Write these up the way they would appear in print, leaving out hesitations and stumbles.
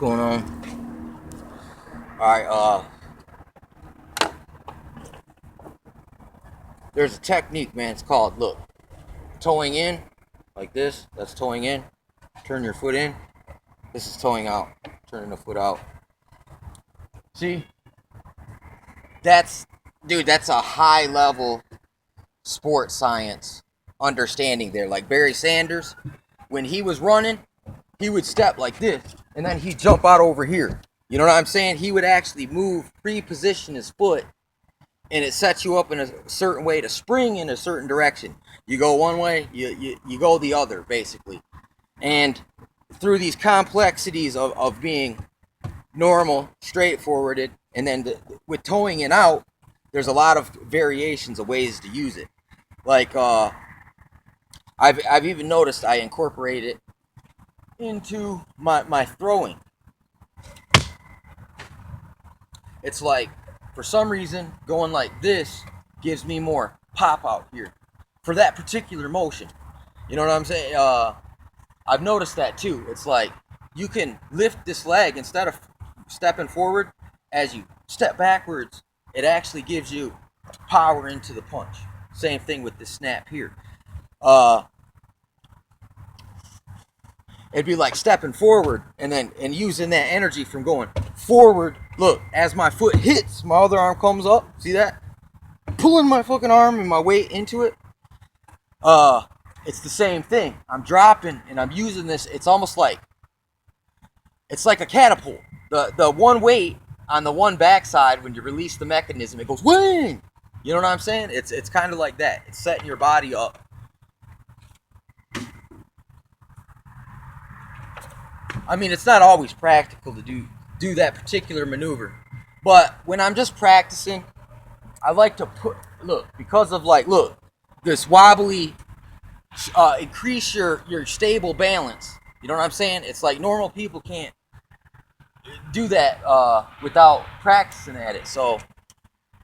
going on? Alright, there's a technique, man. It's called, look, toeing in, like this. That's toeing in. Turn your foot in. This is toeing out. Turning the foot out. See? That's a high level sports science understanding there. Like Barry Sanders, when he was running, he would step like this, and then he'd jump out over here. You know what I'm saying? He would actually move, pre-position his foot, and it sets you up in a certain way to spring in a certain direction. You go one way, you go the other, basically. And through these complexities of being normal, straightforwarded, and then with toeing it out, there's a lot of variations of ways to use it. Like, I've even noticed I incorporate it into my throwing. It's like, for some reason, going like this gives me more pop out here for that particular motion. You know what I'm saying? I've noticed that too. It's like you can lift this leg instead of stepping forward. As you step backwards, it actually gives you power into the punch. Same thing with this snap here. It'd be like stepping forward and using that energy from going forward. Look, as my foot hits, my other arm comes up. See that? Pulling my fucking arm and my weight into it. It's the same thing. I'm dropping and I'm using this. It's almost like it's like a catapult. The one weight on the one backside, when you release the mechanism, it goes wing. You know what I'm saying? It's kind of like that. It's setting your body up. I mean, it's not always practical to do that particular maneuver, but when I'm just practicing, I like to look, because of like, look, this wobbly, increase your stable balance. You know what I'm saying? It's like normal people can't do that without practicing at it. So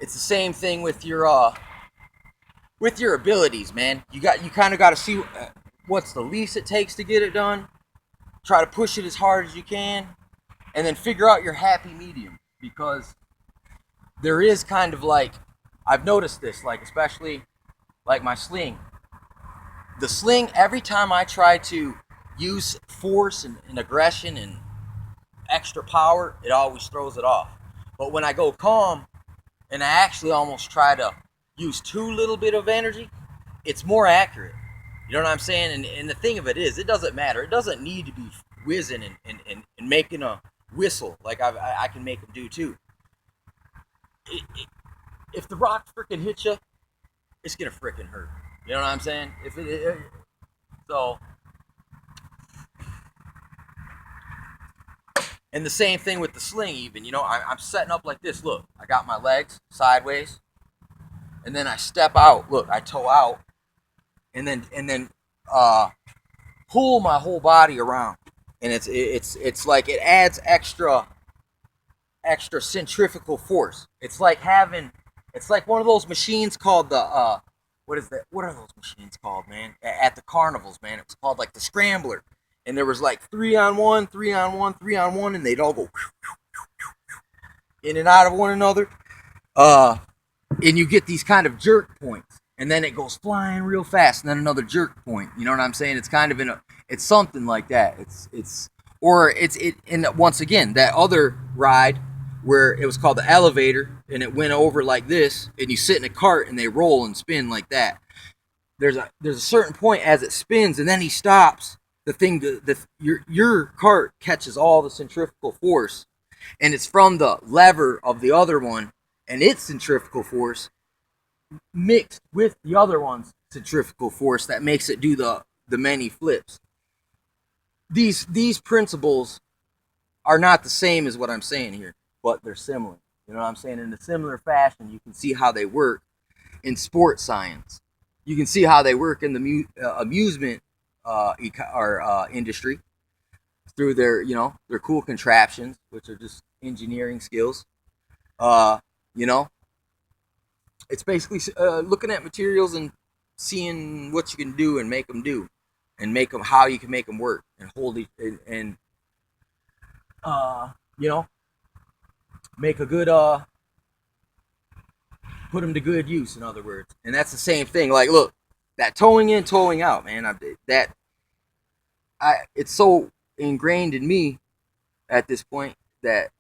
it's the same thing with your abilities, man. You kind of got to see what's the least it takes to get it done. Try to push it as hard as you can, and then figure out your happy medium, because there is kind of like, I've noticed this, like especially like my sling. The sling, every time I try to use force and aggression and extra power, it always throws it off. But when I go calm and I actually almost try to use too little bit of energy, it's more accurate. You know what I'm saying? And the thing of it is, it doesn't matter. It doesn't need to be whizzing and making a whistle like I can make them do too. If the rock freaking hits you, it's gonna freaking hurt. You know what I'm saying? So, and the same thing with the sling. Even, you know, I'm setting up like this. Look, I got my legs sideways, and then I step out. Look, I toe out, and then pull my whole body around, and it's like it adds extra centrifugal force. It's like one of those machines called the what is that? What are those machines called, man? At the carnivals, man, it was called like the scrambler, and there was like 3-on-1, 3-on-1, 3-on-1, and they'd all go in and out of one another. And you get these kind of jerk points, and then it goes flying real fast, and then another jerk point. You know what I'm saying? It's kind of it's something like that. And once again, that other ride where it was called the elevator, and it went over like this, and you sit in a cart and they roll and spin like that. There's a certain point as it spins, and then he stops. Your cart catches all the centrifugal force, and it's from the lever of the other one and its centrifugal force mixed with the other one's centrifugal force that makes it do the many flips. These principles are not the same as what I'm saying here, but they're similar. You know what I'm saying? In a similar fashion, you can see how they work in sports science. You can see how they work in the amusement industry through their cool contraptions, which are just engineering skills. You know, it's basically looking at materials and seeing what you can do and make them do, and make them how you can make them work and hold it and you know, make a good put them to good use, in other words. And that's the same thing. Like, look, that towing in, towing out, man. It's so ingrained in me at this point that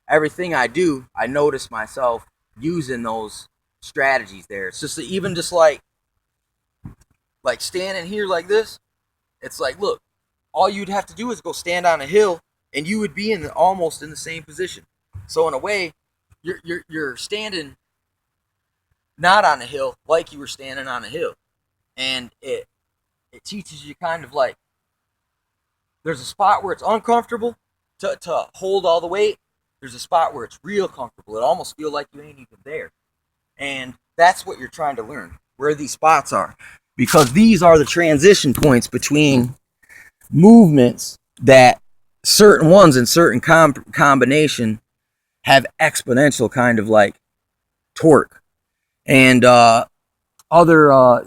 everything I do, I notice myself using those strategies there. It's just even just like standing here like this. It's like, look, all you'd have to do is go stand on a hill, and you would be almost in the same position. So in a way, you're standing not on a hill like you were standing on a hill, and it teaches you kind of like there's a spot where it's uncomfortable to hold all the weight. There's a spot where it's real comfortable. It almost feels like you ain't even there, and that's what you're trying to learn, where these spots are, because these are the transition points between movements that certain ones in certain combination have exponential kind of like torque, and other I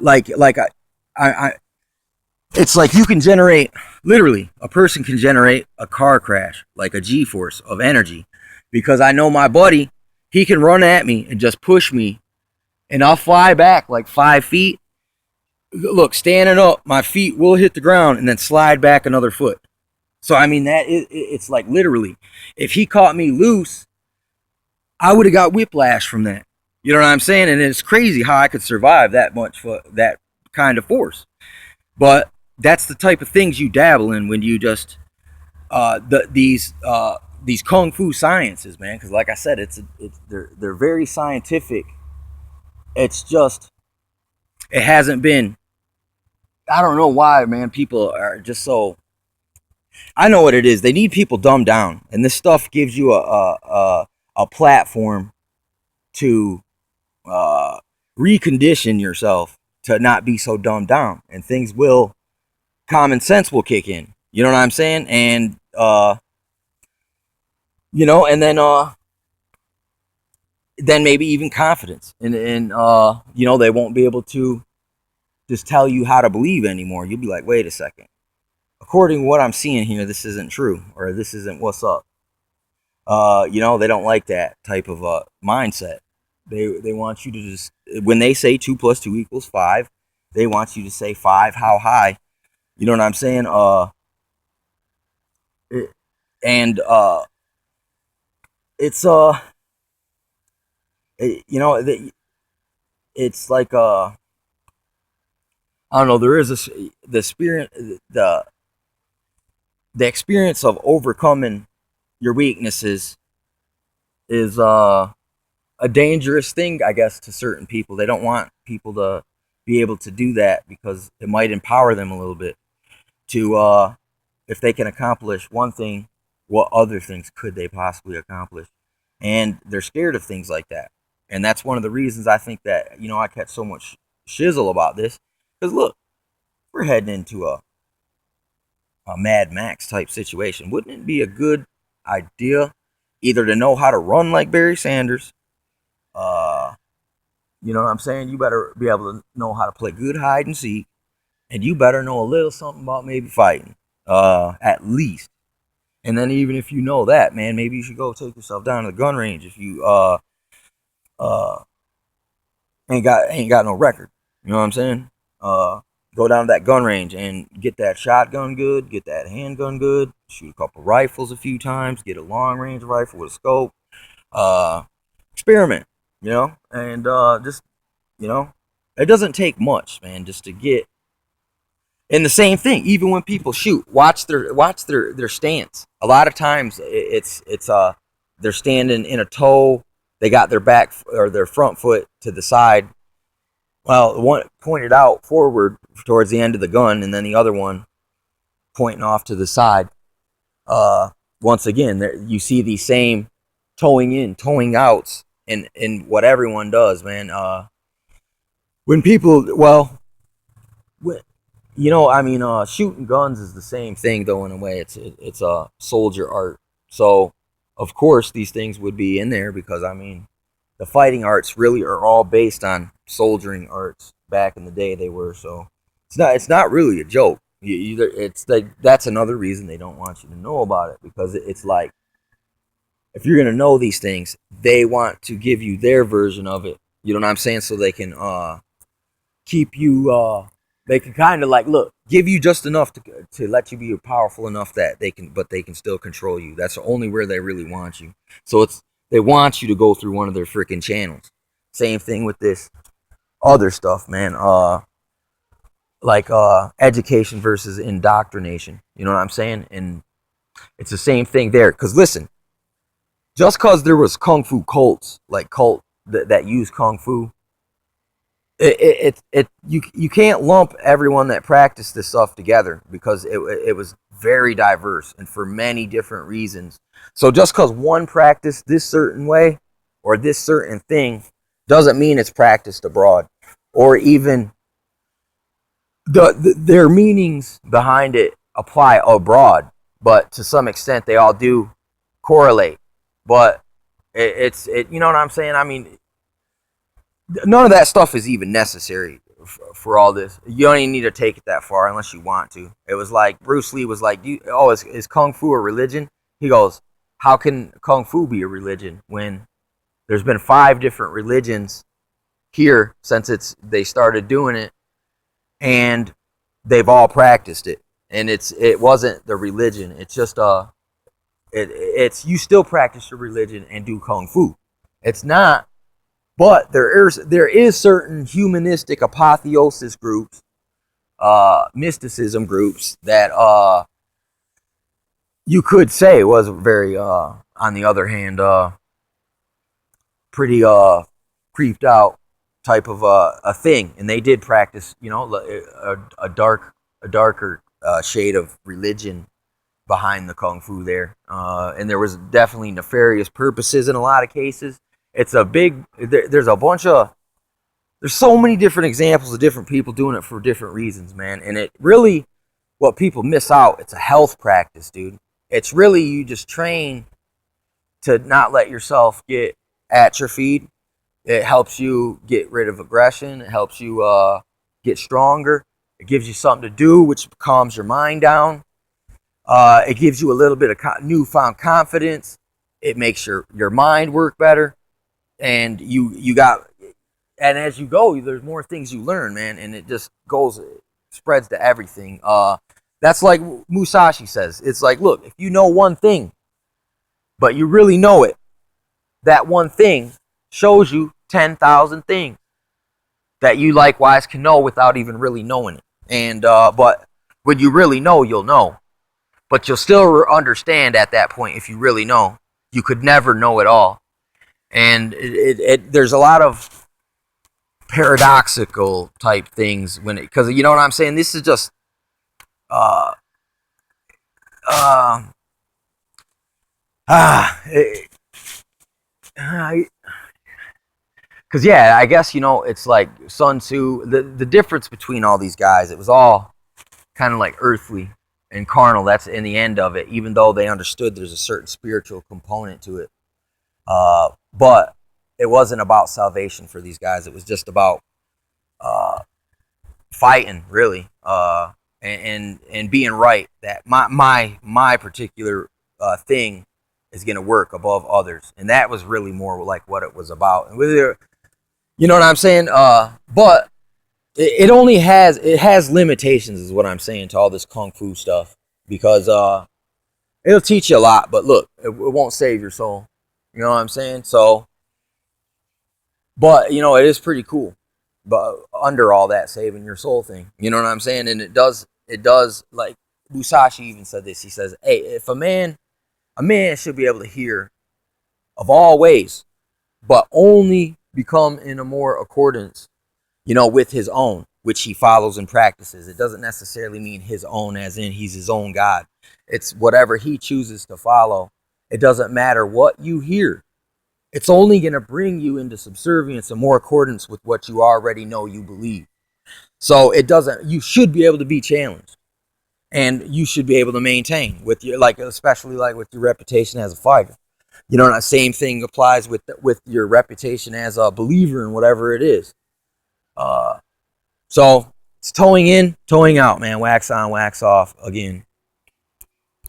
it's like you can generate, literally a person can generate a car crash, like a G-force of energy, because I know my buddy, he can run at me and just push me, and I'll fly back like 5 feet. Look, standing up, my feet will hit the ground and then slide back another foot. So I mean it's like literally, if he caught me loose, I would have got whiplash from that. You know what I'm saying? And it's crazy how I could survive that much that kind of force. But that's the type of things you dabble in when you just these kung fu sciences, man. Because like I said, they're very scientific. It's just it hasn't been. I don't know why, man. People are just so. I know what it is. They need people dumbed down, and this stuff gives you a platform to recondition yourself to not be so dumbed down, and things will, common sense will kick in. You know what I'm saying? And you know, and then maybe even confidence, and you know, they won't be able to just tell you how to believe anymore. You'll be like, wait a second, according to what I'm seeing here, this isn't true, or this isn't what's up. You know, they don't like that type of mindset. They want you to just, when they say 2 + 2 = 5, they want you to say 5 how high. You know what I'm saying? And it's you know, it's like I don't know. There is the spirit, the experience of overcoming your weaknesses is a dangerous thing, I guess, to certain people. They don't want people to be able to do that because it might empower them a little bit to, if they can accomplish one thing, what other things could they possibly accomplish? And they're scared of things like that. And that's one of the reasons I think that, you know, I catch so much shizzle about this. Because look, we're heading into a Mad Max type situation. Wouldn't it be a good idea either to know how to run like Barry Sanders? You know what I'm saying? You better be able to know how to play good hide and seek, and you better know a little something about maybe fighting, at least. And then even if you know that, man, maybe you should go take yourself down to the gun range if you uh ain't got no record. You know what I'm saying? Go down to that gun range and get that shotgun good, get that handgun good, shoot a couple rifles a few times, get a long range rifle with a scope. Experiment, you know, and just, you know, it doesn't take much, man, just to get. And the same thing, even when people shoot, watch their stance. A lot of times it's they're standing in a toe, they got their back or their front foot to the side. Well, one pointed out forward towards the end of the gun, and then the other one pointing off to the side. Once again, you see these same towing in, towing outs, in what everyone does, man. When people, well, you know, I mean, shooting guns is the same thing, though, in a way. It's a soldier art. So, of course, these things would be in there because, I mean, the fighting arts really are all based on soldiering arts. Back in the day, they were. So it's not really a joke. It's like that's another reason they don't want you to know about it, because it's like if you're gonna know these things, they want to give you their version of it. You know what I'm saying? So they can keep you. They can kind of like look, give you just enough to let you be powerful enough that they can still control you. That's only where they really want you. So they want you to go through one of their freaking channels. Same thing with this other stuff, man. Like education versus indoctrination. You know what I'm saying? And it's the same thing there. Because listen, just because there was kung fu cults, like that use kung fu, you can't lump everyone that practiced this stuff together, because it was very diverse and for many different reasons. So just because one practiced this certain way or this certain thing doesn't mean it's practiced abroad, or even their meanings behind it apply abroad, but to some extent they all do correlate. But you know what I'm saying? I mean, none of that stuff is even necessary for all this. You don't even need to take it that far unless you want to. It was like Bruce Lee was like, is kung fu a religion? He goes, how can kung fu be a religion when there's been 5 different religions here since they started doing it, and they've all practiced it, and it wasn't the religion. It's just it's you still practice your religion and do kung fu. It's not, but there is certain humanistic apotheosis groups, mysticism groups that you could say was very on the other hand pretty creeped out type of a thing, and they did practice, you know, a darker shade of religion behind the kung fu there, and there was definitely nefarious purposes in a lot of cases. It's a big there's so many different examples of different people doing it for different reasons, man. And it really, what people miss out, it's a health practice, dude. It's really, you just train to not let yourself get atrophied. It helps you get rid of aggression. It helps you get stronger. It gives you something to do, which calms your mind down. It gives you a little bit of newfound confidence. It makes your mind work better. And and as you go, there's more things you learn, man. And it just spreads to everything. That's like Musashi says. It's like, look, if you know one thing, but you really know it, that one thing shows you 10,000 things that you likewise can know without even really knowing it. And but when you really know, you'll know. But you'll still understand at that point. If you really know, you could never know it all. And there's a lot of paradoxical type things because you know what I'm saying. This is just because yeah, I guess, you know, it's like Sun Tzu. The difference between all these guys, it was all kind of like earthly and carnal. That's in the end of it, even though they understood there's a certain spiritual component to it. But it wasn't about salvation for these guys. It was just about fighting, really, and being right. That my particular thing is going to work above others, and that was really more like what it was about. And whether, you know what I'm saying? But it has limitations, is what I'm saying, to all this kung fu stuff, because it'll teach you a lot, but look, it won't save your soul. You know what I'm saying? So, but, you know, it is pretty cool. But under all that saving your soul thing, you know what I'm saying? And it does, like Musashi even said this. He says, hey, if a man should be able to hear of all ways, but only become in a more accordance, you know, with his own, which he follows and practices. It doesn't necessarily mean his own as in he's his own God. It's whatever he chooses to follow. It doesn't matter what you hear. It's only going to bring you into subservience and more accordance with what you already know you believe. So you should be able to be challenged. And you should be able to maintain with your, like, especially like with your reputation as a fighter. You know, that same thing applies with your reputation as a believer in whatever it is. So It's towing in, towing out, man. Wax on, wax off. Again,